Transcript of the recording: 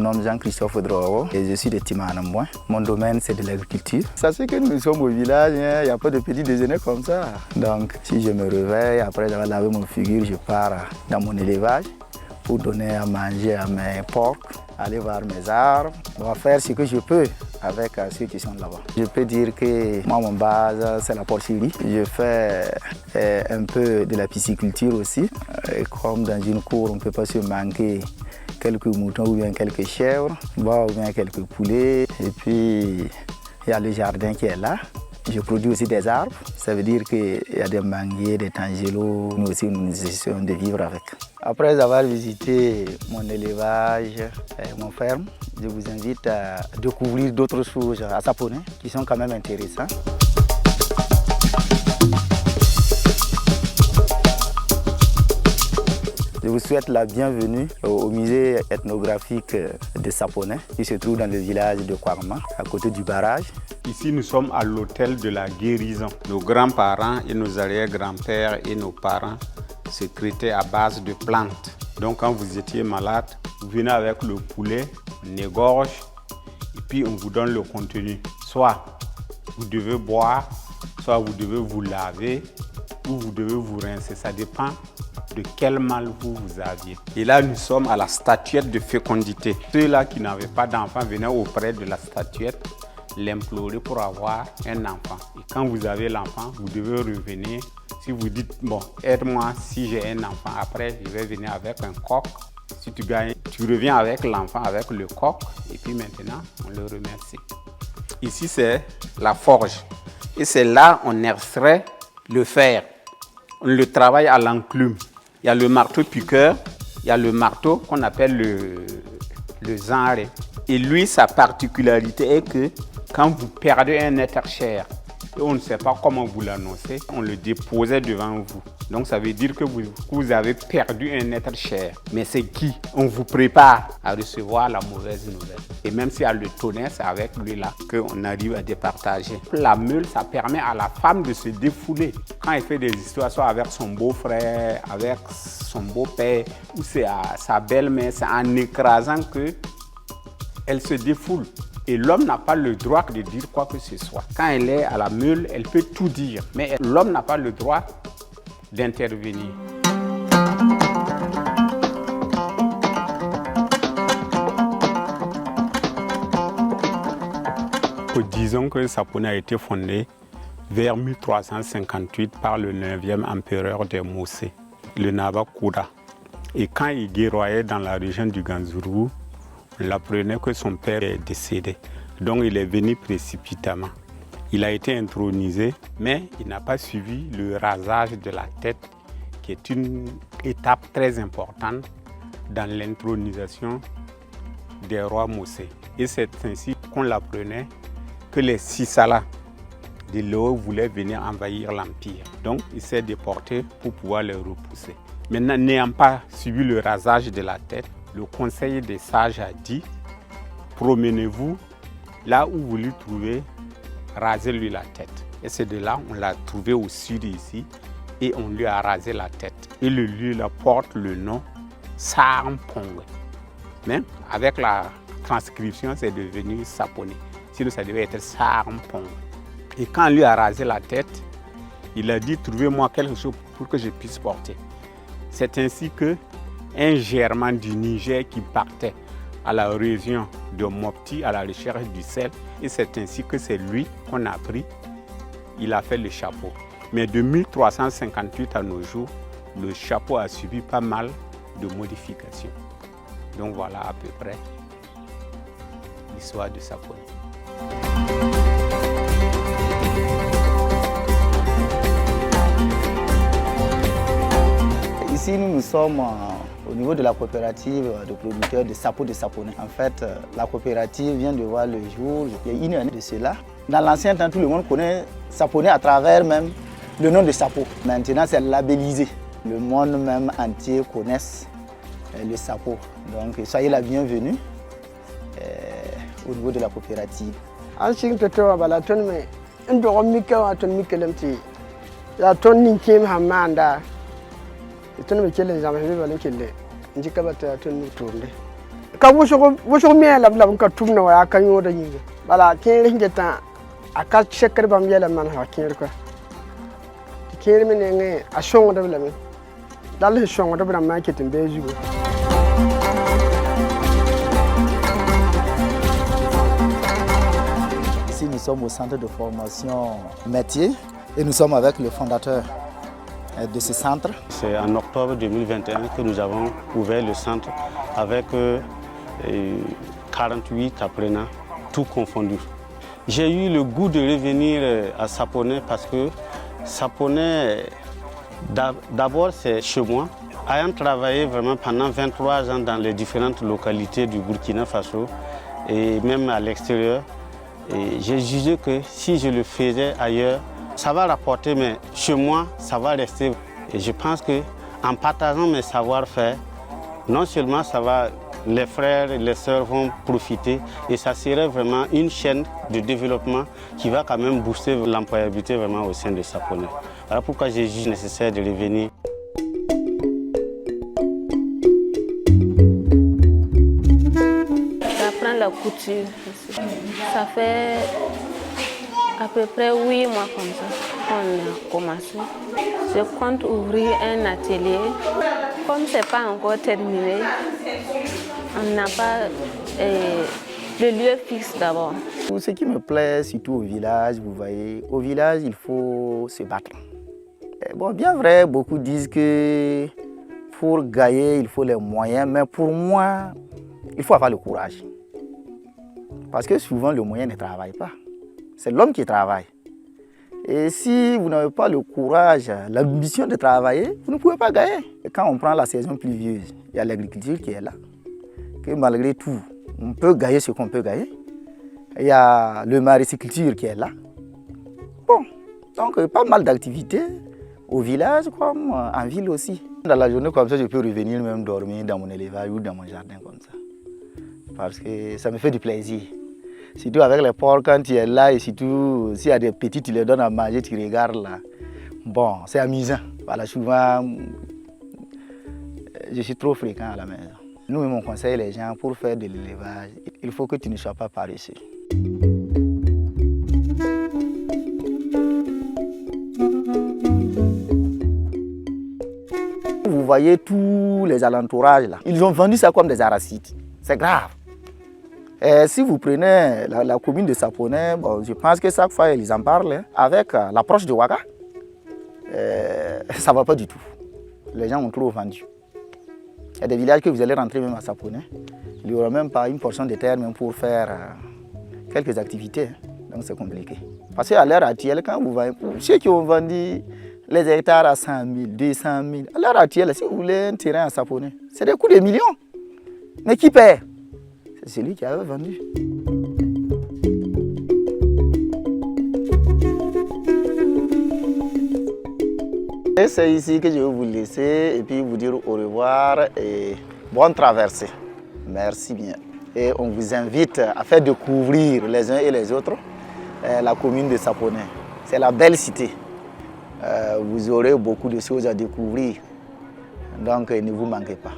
nomme Jean-Christophe Drogo et je suis de Timanamouin. Mon domaine, c'est de l'agriculture. Sachez que nous sommes au village, il n'y a pas de petit déjeuner comme ça. Donc, si je me réveille, après avoir lavé mon figure, je pars dans mon élevage pour donner à manger à mes porcs, aller voir mes arbres, faire ce que je peux avec ceux qui sont là-bas. Je peux dire que moi, mon base, c'est la porcherie. Je fais un peu de la pisciculture aussi. Et comme dans une cour, on ne peut pas se manquer quelques moutons ou bien quelques chèvres, ou bien quelques poulets. Et puis, il y a le jardin qui est là. Je produis aussi des arbres. Ça veut dire qu'il y a des manguiers, des tangélos. Nous aussi, nous essayons de vivre avec. Après avoir visité mon élevage et mon ferme, je vous invite à découvrir d'autres choses à Saponey qui sont quand même intéressantes. Je vous souhaite la bienvenue au musée ethnographique de Saponey qui se trouve dans le village de Kouarma, à côté du barrage. Ici, nous sommes à l'hôtel de la guérison. Nos grands-parents et nos arrière-grands-pères et nos parents se traitaient à base de plantes. Donc, quand vous étiez malade, vous venez avec le poulet, on égorge et puis on vous donne le contenu. Soit vous devez boire, soit vous devez vous laver ou vous devez vous rincer. Ça dépend de quel mal vous aviez. Et là, nous sommes à la statuette de fécondité. Ceux-là qui n'avaient pas d'enfant venaient auprès de la statuette l'implorer pour avoir un enfant. Et quand vous avez l'enfant, vous devez revenir. Si vous dites, bon, aide-moi si j'ai un enfant, après je vais venir avec un coq. Si tu gagnes, tu reviens avec l'enfant, avec le coq, et puis maintenant, on le remercie. Ici, c'est la forge. Et c'est là on extrait le fer. On le travaille à l'enclume. Il y a le marteau piqueur, il y a le marteau qu'on appelle le zanré. Et lui, sa particularité est que quand vous perdez un être cher, et on ne sait pas comment vous l'annoncer, on le déposait devant vous. Donc ça veut dire que vous avez perdu un être cher. Mais c'est qui? On vous prépare à recevoir la mauvaise nouvelle. Et même s'il y a le tonnerre, c'est avec lui là qu'on arrive à départager. La meule, ça permet à la femme de se défouler. Quand elle fait des histoires, soit avec son beau-frère, avec son beau-père, ou c'est à sa belle-mère, c'est en écrasant qu'elle se défoule. Et l'homme n'a pas le droit de dire quoi que ce soit. Quand elle est à la meule, elle peut tout dire. Mais l'homme n'a pas le droit d'intervenir. Disons que Saponey a été fondé vers 1358 par le 9e empereur des Mosé, le Nabakura. Et quand il guerroyait dans la région du Ganzuru, on apprenait que son père est décédé. Donc il est venu précipitamment. Il a été intronisé, mais il n'a pas suivi le rasage de la tête, qui est une étape très importante dans l'intronisation des rois Mosé. Et c'est ainsi qu'on l'apprenait que les Sisala de Léo voulaient venir envahir l'Empire. Donc il s'est déporté pour pouvoir les repousser. Maintenant, n'ayant pas suivi le rasage de la tête, le conseil des sages a dit, promenez-vous là où vous lui trouvez, rasez-lui la tête. Et c'est de là on l'a trouvé au sud ici et on lui a rasé la tête. Et le lieu là porte le nom Sarampong. Mais avec la transcription, c'est devenu Saponey. Sinon, ça devait être Sarampong. Et quand on lui a rasé la tête, il a dit, trouvez-moi quelque chose pour que je puisse porter. C'est ainsi que un Germain du Niger qui partait à la région de Mopti à la recherche du sel. Et c'est ainsi que c'est lui qu'on a pris. Il a fait le chapeau. Mais de 1358 à nos jours, le chapeau a subi pas mal de modifications. Donc voilà à peu près l'histoire de Saponey. Ici, nous sommes au niveau de la coopérative de producteurs de sapo de Saponey. En fait, la coopérative vient de voir le jour il y a une année de cela. Dans l'ancien temps, tout le monde connaît Saponey à travers même le nom de sapo. Maintenant, c'est labellisé. Le monde même entier connaît le sapo. Donc, soyez la bienvenue au niveau de la coopérative. ka wosho me lab ka tumna wa kan yo da yinga bala kin ringe ta aka checker bam yela man ha kin ko kin me ne a shongo da bla me dal he shongo da bla marketing be jugo. Ici nous sommes au centre de formation métier et nous sommes avec le fondateur de ce centre. C'est en octobre 2021 que nous avons ouvert le centre avec 48 apprenants, tout confondus. J'ai eu le goût de revenir à Saponay parce que Saponay, d'abord c'est chez moi. Ayant travaillé vraiment pendant 23 ans dans les différentes localités du Burkina Faso et même à l'extérieur, j'ai jugé que si je le faisais ailleurs, ça va rapporter, mais chez moi, ça va rester. Et je pense qu'en partageant mes savoir-faire, non seulement ça va, les frères et les sœurs vont profiter, et ça serait vraiment une chaîne de développement qui va quand même booster l'employabilité vraiment au sein de Saponay. Voilà pourquoi j'ai jugé nécessaire de revenir. J'apprends la couture. Ça fait à peu près 8 mois comme ça qu'on a commencé. Je compte ouvrir un atelier. Comme ce n'est pas encore terminé, on n'a pas de lieu fixe d'abord. Ce qui me plaît, surtout au village, vous voyez, au village, il faut se battre. Bon, bien vrai, beaucoup disent que pour gagner, il faut les moyens, mais pour moi, il faut avoir le courage. Parce que souvent, le moyen ne travaille pas. C'est l'homme qui travaille. Et si vous n'avez pas le courage, l'ambition de travailler, vous ne pouvez pas gagner. Et quand on prend la saison pluvieuse, il y a l'agriculture qui est là. Que malgré tout, on peut gagner ce qu'on peut gagner. Il y a le maraiculture qui est là. Bon, donc pas mal d'activités au village comme en ville aussi. Dans la journée comme ça, je peux revenir même dormir dans mon élevage ou dans mon jardin comme ça. Parce que ça me fait du plaisir. Surtout avec les porcs, quand tu es là et surtout s'il y a des petits, tu les donnes à manger, tu regardes là. Bon, c'est amusant. Voilà, souvent, je suis trop fréquent à la maison. Nous, on conseille les gens pour faire de l'élevage, il faut que tu ne sois pas paresseux. Vous voyez tous les alentourages là, ils ont vendu ça comme des arachides. C'est grave. Et si vous prenez la commune de Saponay, bon, je pense que chaque fois ils en parlent, hein, avec l'approche de Ouaga, ça ne va pas du tout. Les gens ont trop vendu. Il y a des villages que vous allez rentrer même à Saponay, il n'y aura même pas une portion de terre même pour faire quelques activités. Hein. Donc c'est compliqué. Parce qu'à l'heure actuelle, quand vous voyez, ceux qui ont vendu les hectares à 100 000, 200 000, à l'heure actuelle, si vous voulez un terrain à Saponay, c'est des coûts de millions. Mais qui paie? C'est celui qui avait vendu. Et c'est ici que je vais vous laisser et puis vous dire au revoir et bonne traversée. Merci bien. Et on vous invite à faire découvrir les uns et les autres la commune de Saponay. C'est la belle cité. Vous aurez beaucoup de choses à découvrir. Donc ne vous manquez pas.